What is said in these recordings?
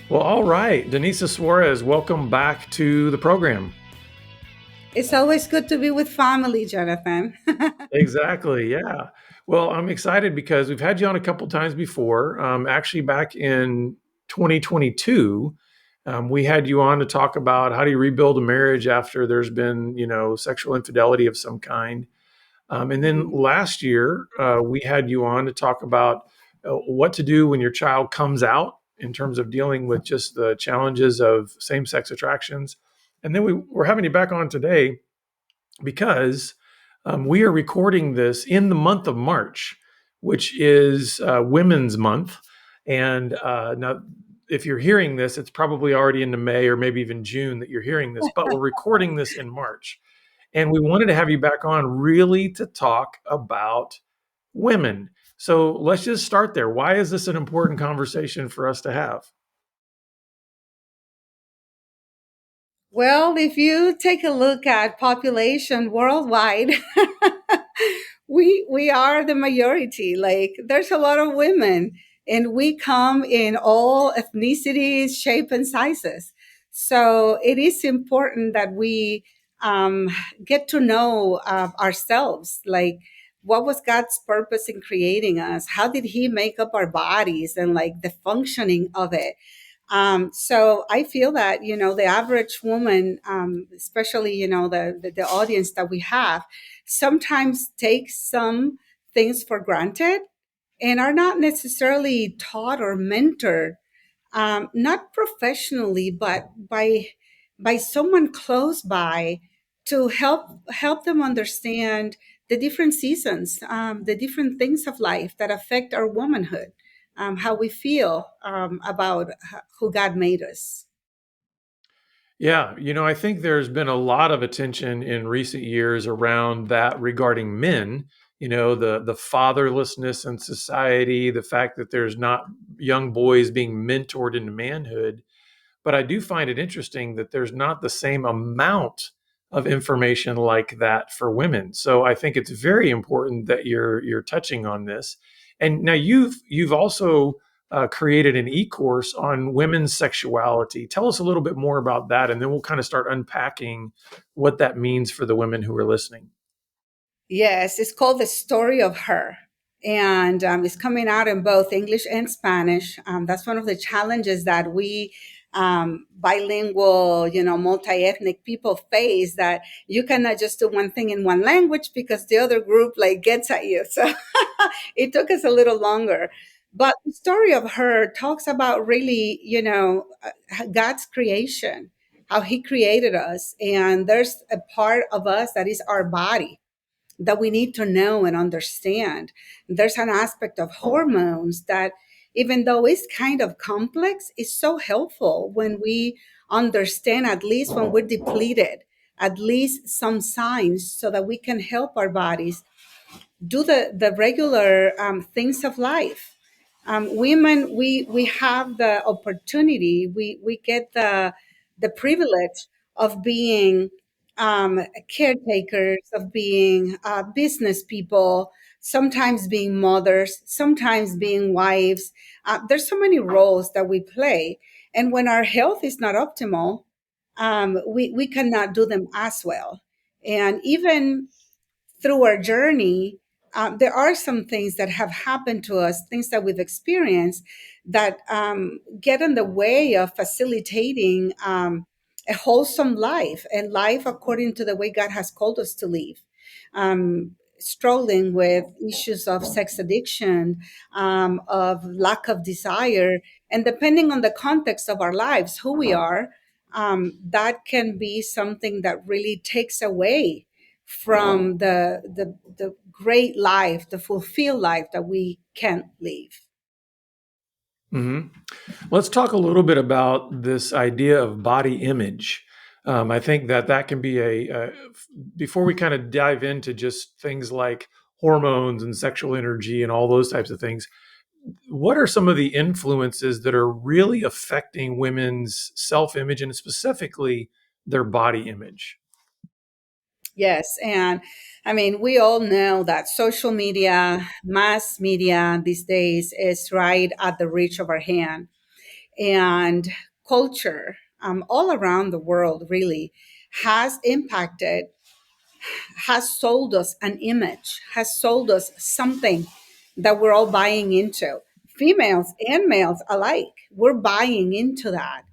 Well, all right. Danisa Suarez, welcome back to the program. It's always good to be with family, Jonathan. Exactly. Yeah. Well, I'm excited because we've had you on a couple times before. Actually, back in 2022, we had you on to talk about how do you rebuild a marriage after there's been, sexual infidelity of some kind. And then Mhm. last year, we had you on to talk about what to do when your child comes out in terms of dealing with just the challenges of same sex attractions. And then we're having you back on today because we are recording this in the month of March, which is Women's Month. And now, if you're hearing this, it's probably already into May or maybe even June that you're hearing this, but we're recording this in March. And we wanted to have you back on really to talk about women. So let's just start there. Why is this an important conversation for us to have? Well, if you take a look at population worldwide, we are the majority. Like there's a lot of women, and we come in all ethnicities, shape, and sizes. So it is important that we um, get to know ourselves. Like, what was God's purpose in creating us? How did He make up our bodies and like the functioning of it? So I feel that, the average woman, especially, the audience that we have, sometimes takes some things for granted and are not necessarily taught or mentored, not professionally, but by someone close by to help them understand the different seasons, the different things of life that affect our womanhood, how we feel about who God made us. Yeah, I think there's been a lot of attention in recent years around that regarding men, the fatherlessness in society, the fact that there's not young boys being mentored into manhood. But I do find it interesting that there's not the same amount of information like that for women. So I think it's very important that you're touching on this. And now you've also created an e-course on women's sexuality. Tell us a little bit more about that, and then we'll kind of start unpacking what that means for the women who are listening. Yes, it's called The Story of Her. And it's coming out in both English and Spanish. That's one of the challenges that we bilingual, multi-ethnic people face, that you cannot just do one thing in one language because the other group like gets at you. So it took us a little longer. But the story of her talks about really, God's creation, how he created us. And there's a part of us that is our body that we need to know and understand. There's an aspect of hormones that, even though it's kind of complex, is so helpful when we understand, at least when we're depleted, at least some signs so that we can help our bodies do the regular things of life. Women, we have the opportunity, we get the privilege of being caretakers, of being business people, sometimes being mothers, sometimes being wives. There's so many roles that we play, and when our health is not optimal, we cannot do them as well. And even through our journey, there are some things that have happened to us, things that we've experienced that get in the way of facilitating a wholesome life, a life according to the way God has called us to live. Struggling with issues of sex addiction, of lack of desire, and depending on the context of our lives, who we are, that can be something that really takes away from the great life, the fulfilled life that we can live. hmm Let's talk a little bit about this idea of body image. I think that can be before we kind of dive into just things like hormones and sexual energy and all those types of things. What are some of the influences that are really affecting women's self image and specifically their body image? Yes, and I mean, we all know that social media, mass media these days is right at the reach of our hand. and culture all around the world really has impacted, has sold us an image, has sold us something that we're all buying into. Females and males alike, we're buying into that.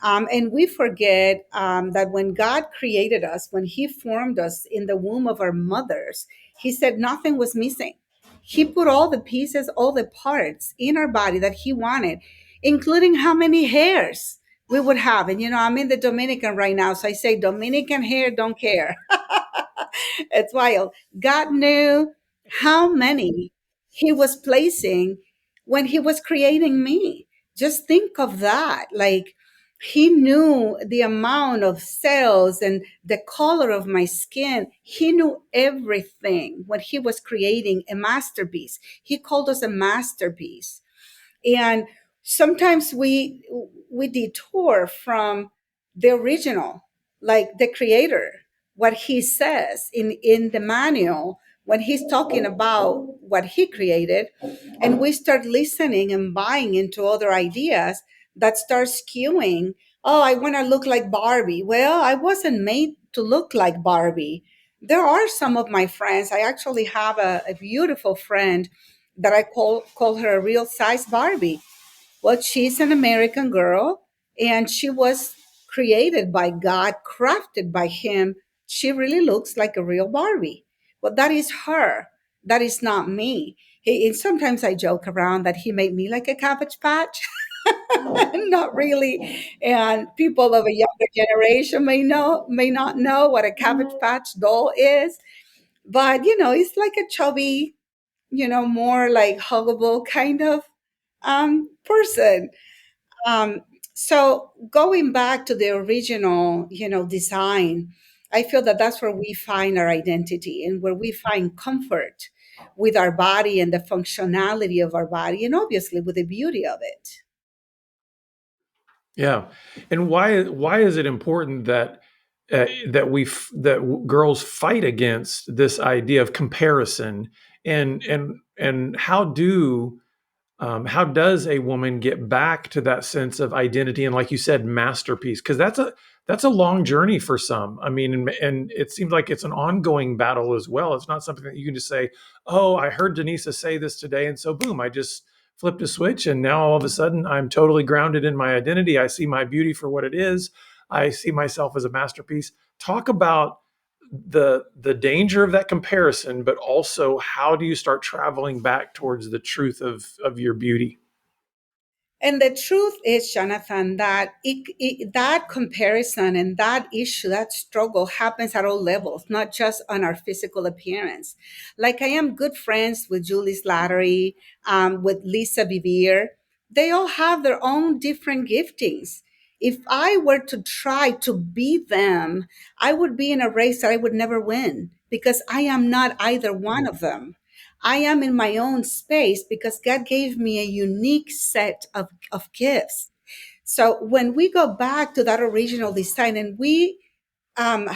And we forget that when God created us, when He formed us in the womb of our mothers, He said nothing was missing. He put all the pieces, all the parts in our body that He wanted, including how many hairs we would have. And, I'm in the Dominican right now, so I say Dominican hair don't care. It's wild. God knew how many He was placing when He was creating me. Just think of that. Like, He knew the amount of cells and the color of my skin. He knew everything when He was creating a masterpiece. He called us a masterpiece. And sometimes we detour from the original, like the creator, what he says in the manual when he's talking about what he created, and we start listening and buying into other ideas that start skewing. Oh, I want to look like Barbie. Well, I wasn't made to look like Barbie. There are some of my friends. I actually have a beautiful friend that I call her a real size Barbie. Well, she's an American girl, and she was created by God, crafted by Him. She really looks like a real Barbie. Well, that is her. That is not me. And sometimes I joke around that He made me like a Cabbage Patch. Not really. And people of a younger generation may not know what a Cabbage Patch doll is. But it's like a chubby, more like huggable kind of person. Um, so going back to the original, design, I feel that that's where we find our identity and where we find comfort with our body and the functionality of our body, and obviously with the beauty of it. Yeah, and why is it important that girls fight against this idea of comparison, and how does a woman get back to that sense of identity and, like you said, masterpiece? Because that's a long journey for some. I mean, and it seems like it's an ongoing battle as well. It's not something that you can just say, "Oh, I heard Danisa say this today, and so boom, I just flipped a switch, and now all of a sudden I'm totally grounded in my identity. I see my beauty for what it is. I see myself as a masterpiece." Talk about the danger of that comparison, but also how do you start traveling back towards the truth of your beauty? And the truth is, Jonathan, that that comparison and that issue, that struggle happens at all levels, not just on our physical appearance. Like I am good friends with Julie Slattery, with Lisa Vivier. They all have their own different giftings. If I were to try to be them, I would be in a race that I would never win because I am not either one of them. I am in my own space because God gave me a unique set of gifts. So when we go back to that original design and we um,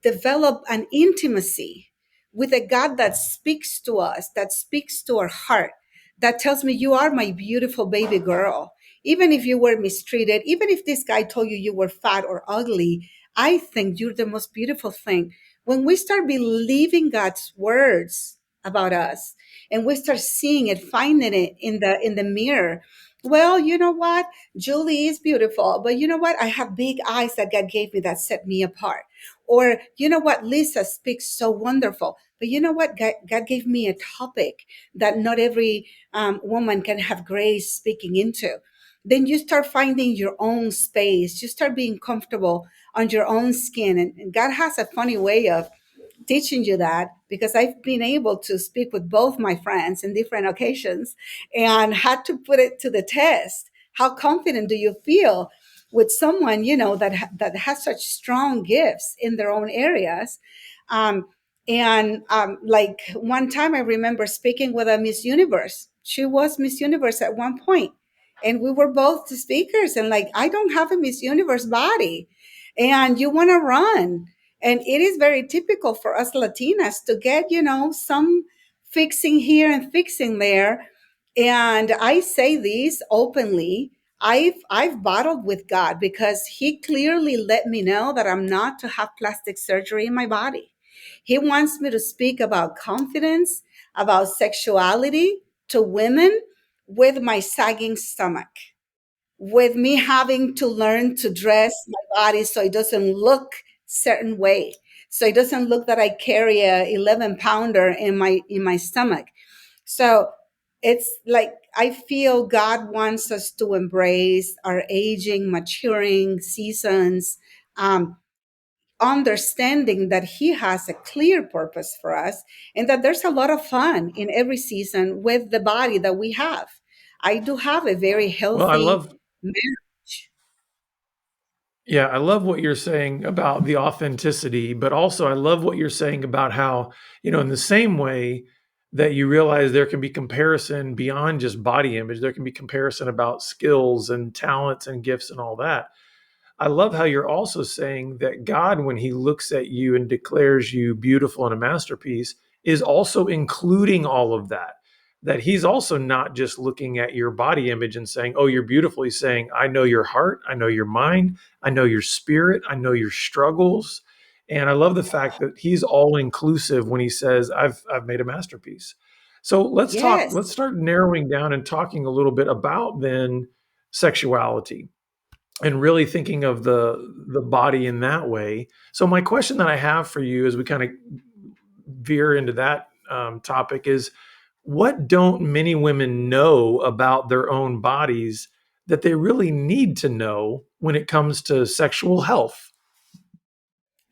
develop an intimacy with a God that speaks to us, that speaks to our heart, that tells me, you are my beautiful baby girl. Even if you were mistreated, even if this guy told you you were fat or ugly, I think you're the most beautiful thing. When we start believing God's words about us and we start seeing it, finding it in the mirror, well, you know what? Julie is beautiful, but you know what? I have big eyes that God gave me that set me apart. Or, you know what? Lisa speaks so wonderful. But you know what? God gave me a topic that not every woman can have grace speaking into. Then you start finding your own space. You start being comfortable on your own skin. And God has a funny way of teaching you that because I've been able to speak with both my friends in different occasions and had to put it to the test. How confident do you feel with someone that has such strong gifts in their own areas? And like one time, I remember speaking with a Miss Universe. She was Miss Universe at one point, and we were both the speakers. And like, I don't have a Miss Universe body, and you want to run, and it is very typical for us Latinas to get, some fixing here and fixing there. And I say this openly. I've battled with God because He clearly let me know that I'm not to have plastic surgery in my body. He wants me to speak about confidence, about sexuality to women with my sagging stomach, with me having to learn to dress my body so it doesn't look certain way, so it doesn't look that I carry a 11 pounder in my stomach. So it's like I feel God wants us to embrace our aging, maturing seasons, um, understanding that He has a clear purpose for us and that there's a lot of fun in every season with the body that we have. I do have a very Well, I healthy love marriage. Yeah, I love what you're saying about the authenticity, but also I love what you're saying about how, in the same way that you realize there can be comparison beyond just body image, there can be comparison about skills and talents and gifts and all that. I love how you're also saying that God, when He looks at you and declares you beautiful and a masterpiece, is also including all of that. That He's also not just looking at your body image and saying, oh, you're beautiful. He's saying, I know your heart. I know your mind. I know your spirit. I know your struggles. And I love the fact that He's all inclusive when He says, I've made a masterpiece. So Yes, let's start narrowing down and talking a little bit about then sexuality and really thinking of the body in that way. So my question that I have for you as we kind of veer into that topic is, what don't many women know about their own bodies that they really need to know when it comes to sexual health?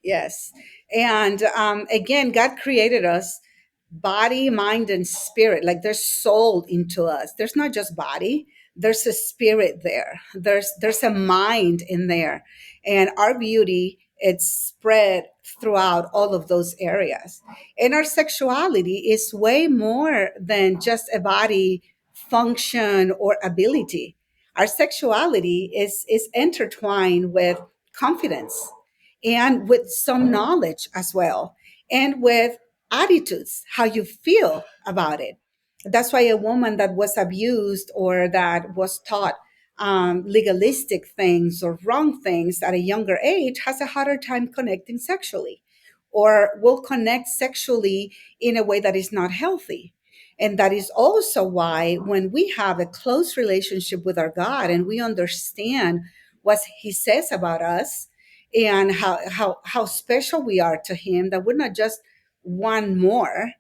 yes. And again, God created us body, mind, and spirit. Like there's soul into us. There's not just body. There's a spirit there. There's a mind in there, and our beauty it's spread throughout all of those areas. And our sexuality is way more than just a body function or ability. Our sexuality is intertwined with confidence and with some knowledge as well, and with attitudes, how you feel about it. That's why a woman that was abused or that was taught legalistic things or wrong things at a younger age has a harder time connecting sexually, or will connect sexually in a way that is not healthy. And that is also why when we have a close relationship with our God and we understand what He says about us and how special we are to Him, that we're not just one more.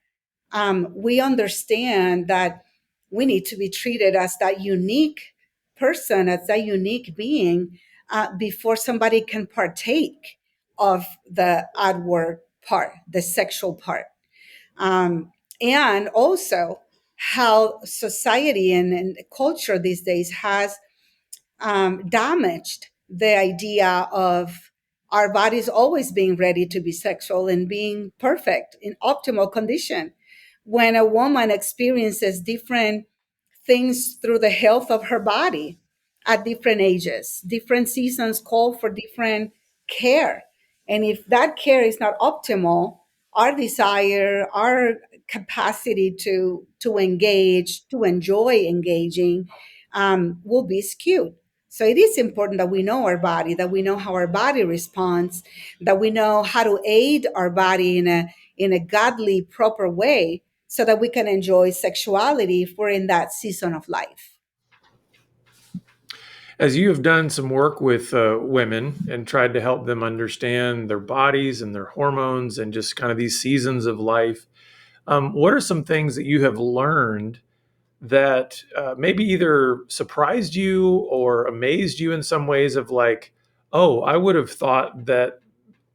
We understand that we need to be treated as that unique person, as that unique being, before somebody can partake of the outward part, the sexual part. Um, and also how society and culture these days has damaged the idea of our bodies always being ready to be sexual and being perfect in optimal condition. When a woman experiences different things through the health of her body at different ages, different seasons call for different care. And if that care is not optimal, our desire, our capacity to engage, to enjoy engaging, will be skewed. So it is important that we know our body, that we know how our body responds, that we know how to aid our body in a godly, proper way, so that we can enjoy sexuality if we're in that season of life. As you have done some work with women and tried to help them understand their bodies and their hormones and just kind of these seasons of life, what are some things that you have learned that maybe either surprised you or amazed you in some ways of like, oh, I would have thought that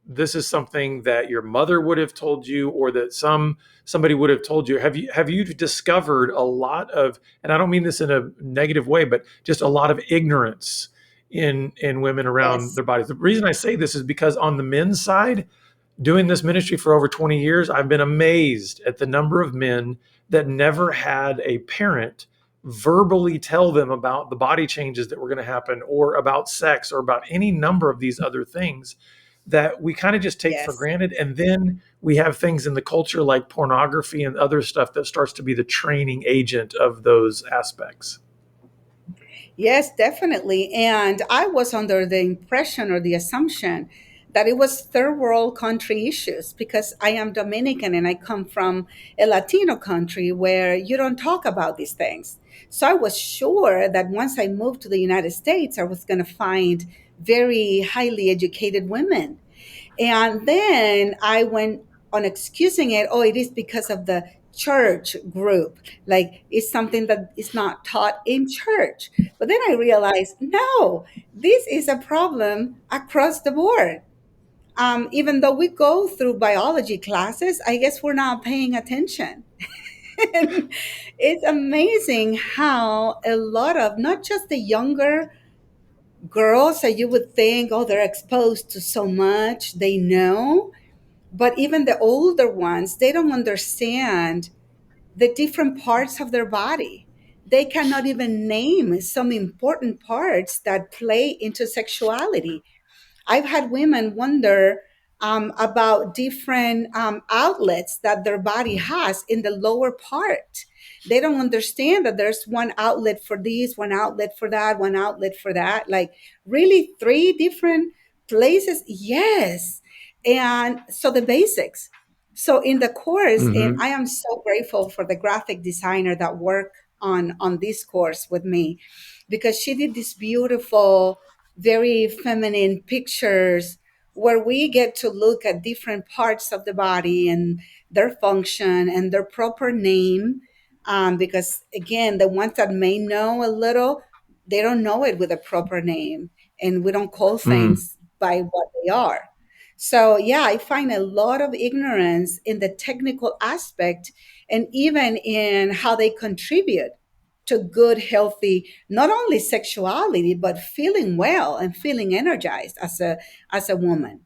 this is something that your mother would have told you or that somebody would have told you. Have you discovered a lot of, and I don't mean this in a negative way, but just a lot of ignorance in women around Yes, their bodies? The reason I say this is because on the men's side, doing this ministry for over 20 years, I've been amazed at the number of men that never had a parent verbally tell them about the body changes that were going to happen or about sex or about any number of these other things that we kind of just take for yes. granted. And then we have things in the culture like pornography and other stuff that starts to be the training agent of those aspects. Yes, definitely. And I was under the impression or the assumption that it was third world country issues because I am Dominican and I come from a Latino country where you don't talk about these things. So I was sure that once I moved to the United States, I was going to find very highly educated women. And then I went on excusing it. Oh, it is because of the church group. Like it's something that is not taught in church. But then I realized, no, this is a problem across the board. Even though we go through biology classes, I guess we're not paying attention. And it's amazing how a lot of not just the younger girls that you would think, oh, they're exposed to so much, they know, but even the older ones, they don't understand the different parts of their body. They cannot even name some important parts that play into sexuality. I've had women wonder about different outlets that their body has in the lower part. They don't understand that there's one outlet for this, one outlet for that, one outlet for that. Like, really, three different places? Yes. And so the basics. So in the course, and Hmm. I am so grateful for the graphic designer that worked on this course with me because she did this beautiful very feminine pictures where we get to look at different parts of the body and their function and their proper name. Because again, the ones that may know a little, they don't know it with a proper name, and we don't call Mm. things by what they are. So, yeah, I find a lot of ignorance in the technical aspect and even in how they contribute to good, healthy, not only sexuality, but feeling well and feeling energized as a woman.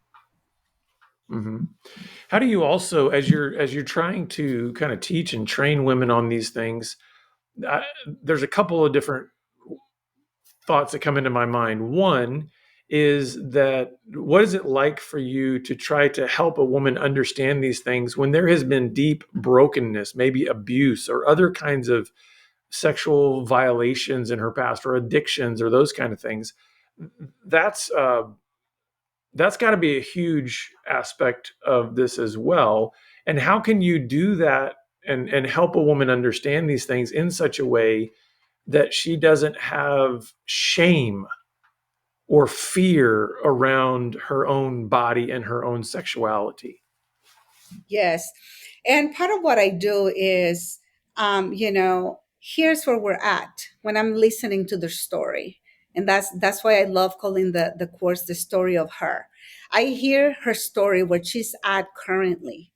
Hmm. How do you also, as you're trying to kind of teach and train women on these things, I, there's a couple of different thoughts that come into my mind. One is that what is it like for you to try to help a woman understand these things when there has been deep brokenness, maybe abuse or other kinds of sexual violations in her past or addictions or those kind of things? That's that's got to be a huge aspect of this as well. And how can you do that and help a woman understand these things in such a way that she doesn't have shame or fear around her own body and her own sexuality? Yes. And part of what I do is, here's where we're at when I'm listening to the story. And that's why I love calling the course the story of her. I hear her story where she's at currently.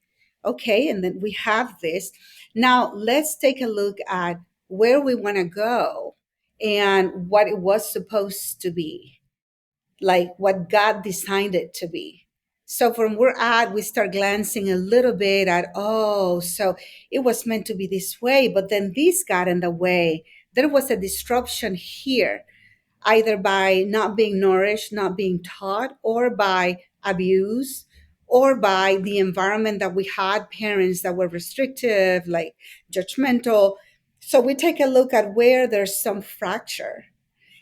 Okay, and then we have this. Now let's take a look at where we want to go and what it was supposed to be, like what God designed it to be. So from where we're at, we start glancing a little bit at, oh, so it was meant to be this way, but then this got in the way. There was a disruption here, either by not being nourished, not being taught, or by abuse, or by the environment that we had, parents that were restrictive, like judgmental. So we take a look at where there's some fracture,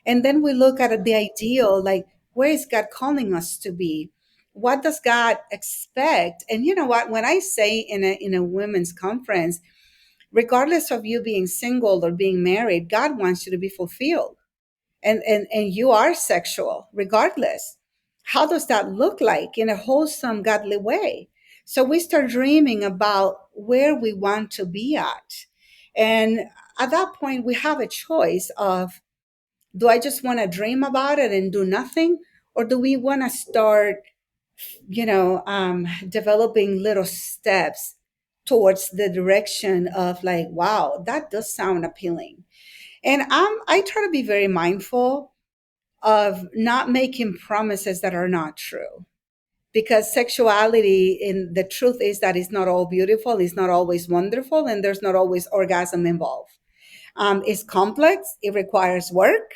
and then we look at the ideal, like, where is God calling us to be? What does God expect? And you know what? When I say in a women's conference, regardless of you being single or being married, God wants you to be fulfilled. And you are sexual, regardless. How does that look like in a wholesome, godly way? So we start dreaming about where we want to be at. And at that point, we have a choice of, do I just want to dream about it and do nothing? Or do we want to start, developing little steps towards the direction of, like, wow, that does sound appealing. And I try to be very mindful of not making promises that are not true. Because sexuality, in the truth is that it's not all beautiful, it's not always wonderful, and there's not always orgasm involved. It's complex, it requires work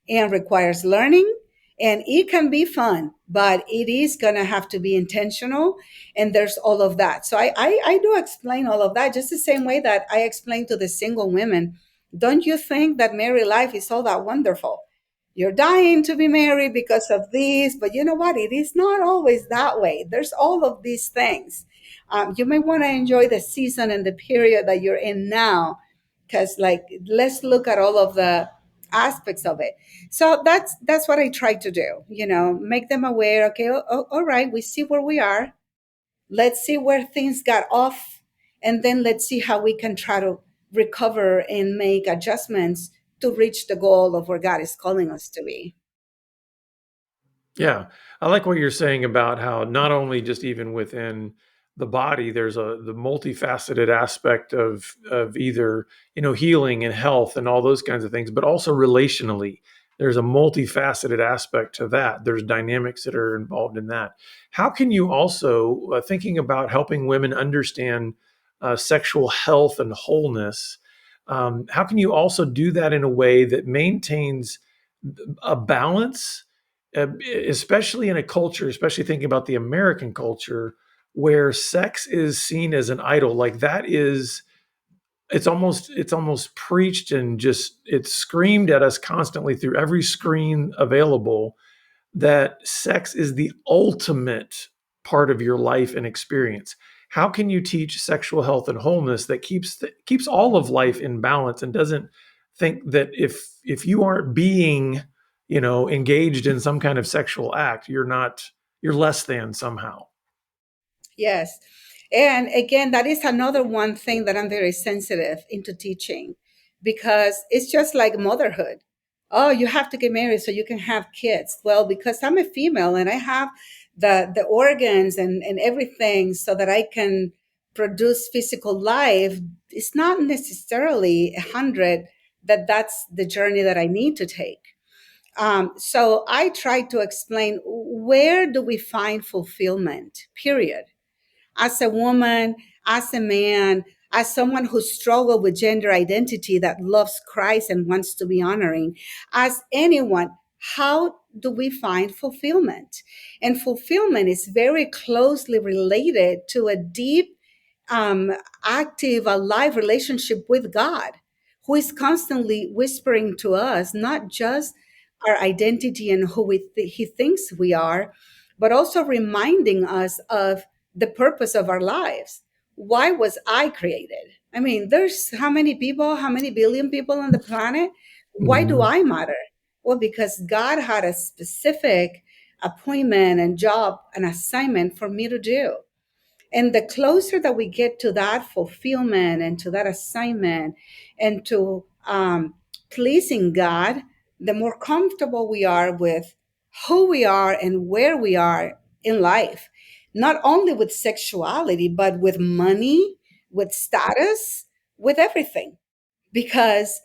and requires learning, and it can be fun, but it is going to have to be intentional. And there's all of that. So I do explain all of that just the same way that I explain to the single women Don't you think that married life is all that wonderful? You're dying to be married because of this, but you know what? It is not always that way. There's all of these things. You may want to enjoy the season and the period that you're in now, because like let's look at all of the aspects of it. So that's what I try to do. Make them aware. Okay, all right, we see where we are. Let's see where things got off, and then let's see how we can try to recover and make adjustments to reach the goal of where God is calling us to be. Yeah, I like what you're saying about how not only just even within the body, there's the multifaceted aspect of either healing and health and all those kinds of things, but also relationally, there's a multifaceted aspect to that. There's dynamics that are involved in that. How can you also thinking about helping women understand sexual health and wholeness? How can you also do that in a way that maintains a balance, especially in a culture, especially thinking about the American culture, where sex is seen as an idol? Like that is, it's almost preached and just it's screamed at us constantly through every screen available that sex is the ultimate part of your life and experience. How can you teach sexual health and wholeness that keeps all of life in balance and doesn't think that if you aren't being, engaged in some kind of sexual act, you're less than somehow. Yes. And again, that is another one thing that I'm very sensitive into teaching, because it's just like motherhood. Oh, you have to get married so you can have kids. Well, because I'm a female and I have the organs and everything so that I can produce physical life, it's not necessarily 100 that that's the journey that I need to take. So I try to explain, where do we find fulfillment, period, as a woman, as a man, as someone who struggled with gender identity that loves Christ and wants to be honoring, as anyone, how do we find fulfillment? And fulfillment is very closely related to a deep, um, active, alive relationship with God, who is constantly whispering to us not just our identity and who He thinks we are, but also reminding us of the purpose of our lives. Why was I created? I mean, there's how many people, how many billion people on the planet? Why do Mhm. I matter? Well, because God had a specific appointment and job and assignment for me to do. And the closer that we get to that fulfillment and to that assignment and to pleasing God, the more comfortable we are with who we are and where we are in life, not only with sexuality, but with money, with status, with everything. Because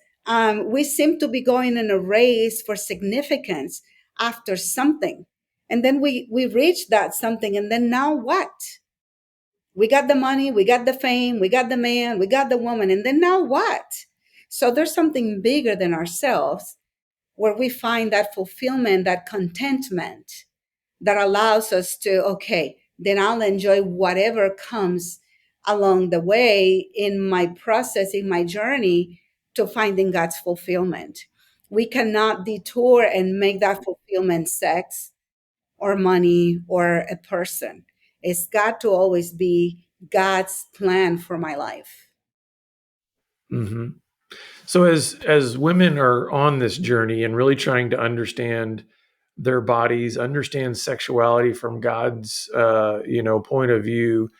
we seem to be going in a race for significance after something. And then we reach that something, and then now what? We got the money, we got the fame, we got the man, we got the woman, and then now what? So there's something bigger than ourselves where we find that fulfillment, that contentment that allows us to, okay, then I'll enjoy whatever comes along the way in my process, in my journey to finding God's fulfillment. We cannot detour and make that fulfillment sex or money or a person. It's got to always be God's plan for my life. hmm So as women are on this journey and really trying to understand their bodies, understand sexuality from God's point of view,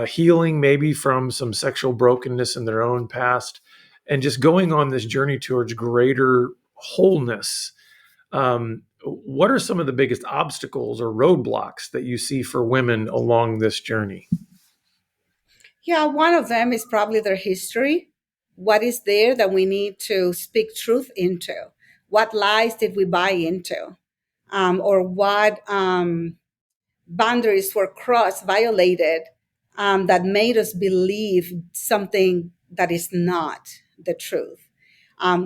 healing maybe from some sexual brokenness in their own past, and just going on this journey towards greater wholeness. What are some of the biggest obstacles or roadblocks that you see for women along this journey? Yeah, one of them is probably their history. What is there that we need to speak truth into? What lies did we buy into? Or what boundaries were crossed, violated, that made us believe something that is not the truth.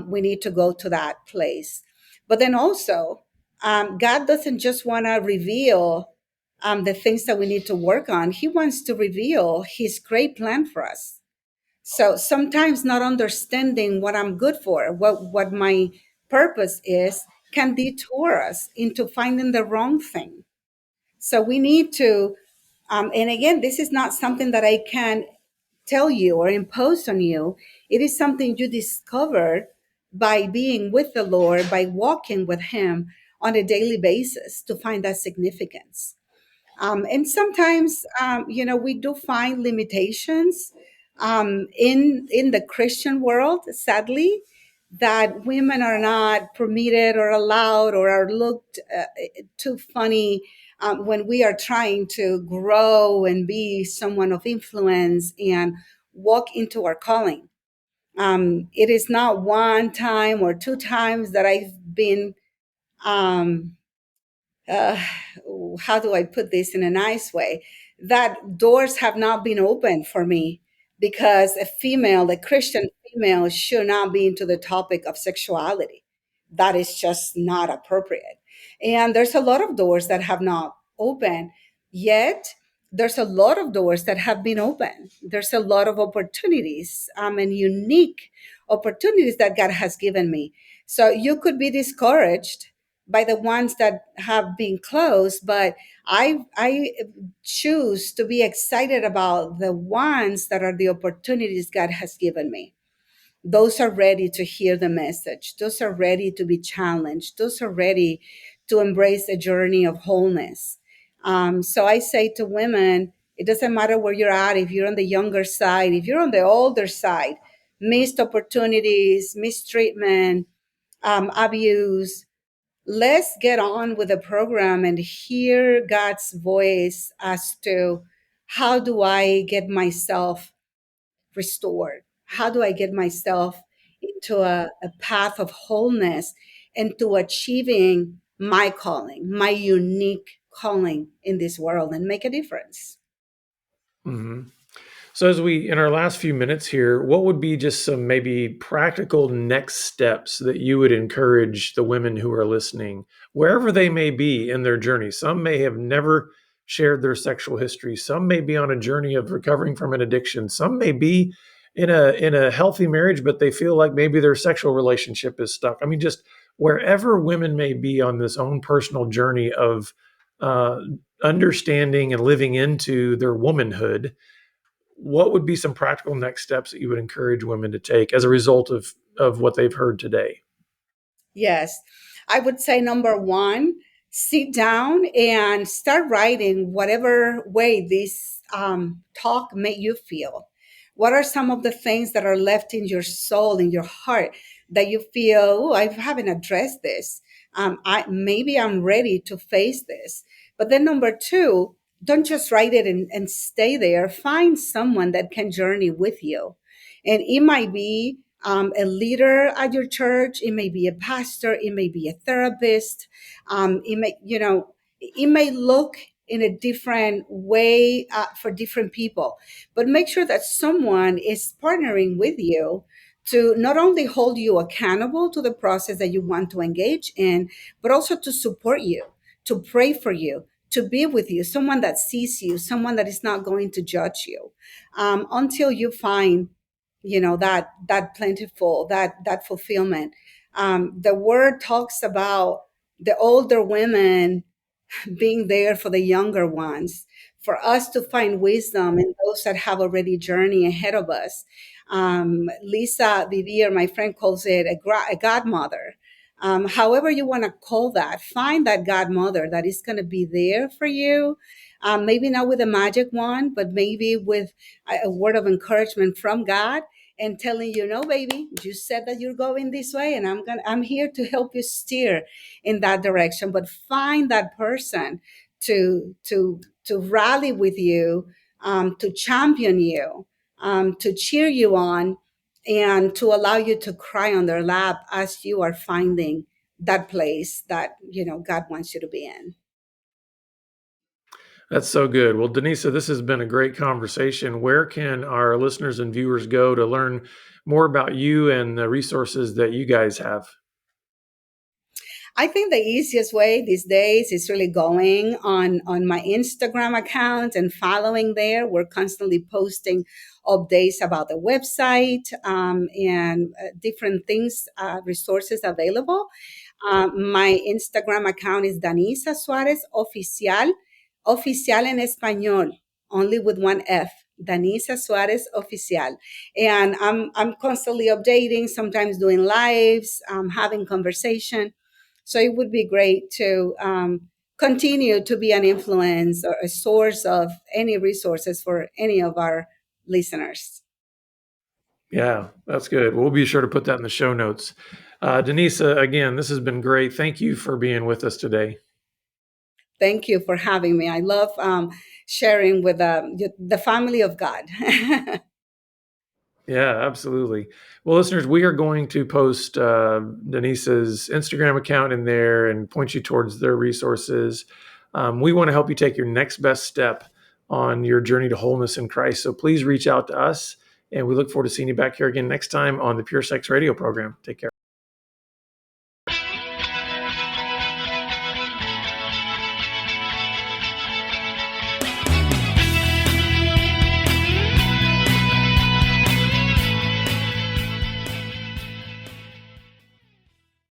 We need to go to that place. But then also, God doesn't just want to reveal the things that we need to work on, He wants to reveal His great plan for us. So sometimes not understanding what I'm good for, what my purpose is, can detour us into finding the wrong thing. So we need to, and again, this is not something that I can tell you or impose on you. It is something you discover by being with the Lord, by walking with Him on a daily basis to find that significance. And sometimes, we do find limitations in the Christian world, sadly, that women are not permitted or allowed or are looked too funny when we are trying to grow and be someone of influence and walk into our calling. It is not one time or two times that I've been um, uh, how do I put this in a nice way? That doors have not been opened for me because a Christian female, should not be into the topic of sexuality. That is just not appropriate. And there's a lot of doors that have not opened yet. There's a lot of doors that have been opened. There's a lot of opportunities and unique opportunities that God has given me. So you could be discouraged by the ones that have been closed, but I choose to be excited about the ones that are the opportunities God has given me. Those are ready to hear the message. Those are ready to be challenged. Those are ready to embrace a journey of wholeness. So I say to women, it doesn't matter where you're at, if you're on the younger side, if you're on the older side, missed opportunities, mistreatment, abuse, let's get on with the program and hear God's voice as to how do I get myself restored? How do I get myself into a path of wholeness and to achieving my calling, my unique calling in this world and make a difference? Hmm. So, as we in our last few minutes here, what would be just some maybe practical next steps that you would encourage the women who are listening, wherever they may be in their journey? Some may have never shared their sexual history. Some may be on a journey of recovering from an addiction. Some may be in a healthy marriage, but they feel like maybe their sexual relationship is stuck. I mean, just wherever women may be on this own personal journey of uh, understanding and living into their womanhood, what would be some practical next steps that you would encourage women to take as a result of what they've heard today? Yes. I would say number one, sit down and start writing whatever way this talk made you feel. What are some of the things that are left in your soul, in your heart, that you feel, oh, I haven't addressed this. Maybe I'm ready to face this. But then number two, don't just write it and stay there. Find someone that can journey with you. And it might be a leader at your church. It may be a pastor. It may be a therapist. It may look in a different way for different people, but make sure that someone is partnering with you to not only hold you accountable to the process that you want to engage in, but also to support you, to pray for you, to be with you, someone that sees you, someone that is not going to judge you, until you find that plentiful, that fulfillment. The word talks about the older women being there for the younger ones, for us to find wisdom in those that have already journeyed ahead of us. Lisa Vivier, my friend, calls it a godmother. However you want to call that, find that godmother that is going to be there for you. Maybe not with a magic wand, but maybe with a word of encouragement from God and telling you, no, baby, you said that you're going this way, and I'm here to help you steer in that direction. But find that person to rally with you, to champion you, to cheer you on, and to allow you to cry on their lap as you are finding that place that God wants you to be in. That's so good. Well, Denisa, this has been a great conversation. Where can our listeners and viewers go to learn more about you and the resources that you guys have? I think the easiest way these days is really going on my Instagram account and following there. We're constantly posting updates about the website, and different things, resources available. My Instagram account is Danisa Suarez Oficial, oficial en español, only with one F. Danisa Suarez Oficial. And I'm constantly updating, sometimes doing lives, having conversation. So it would be great to continue to be an influence or a source of any resources for any of our listeners. Yeah, that's good. We'll be sure to put that in the show notes. Denisa, again, this has been great. Thank you for being with us today. Thank you for having me. I love sharing with the family of God. Yeah, absolutely. Well, listeners, we are going to post Denise's Instagram account in there and point you towards their resources. We want to help you take your next best step on your journey to wholeness in Christ. So please reach out to us, and we look forward to seeing you back here again next time on the Pure Sex Radio program. Take care.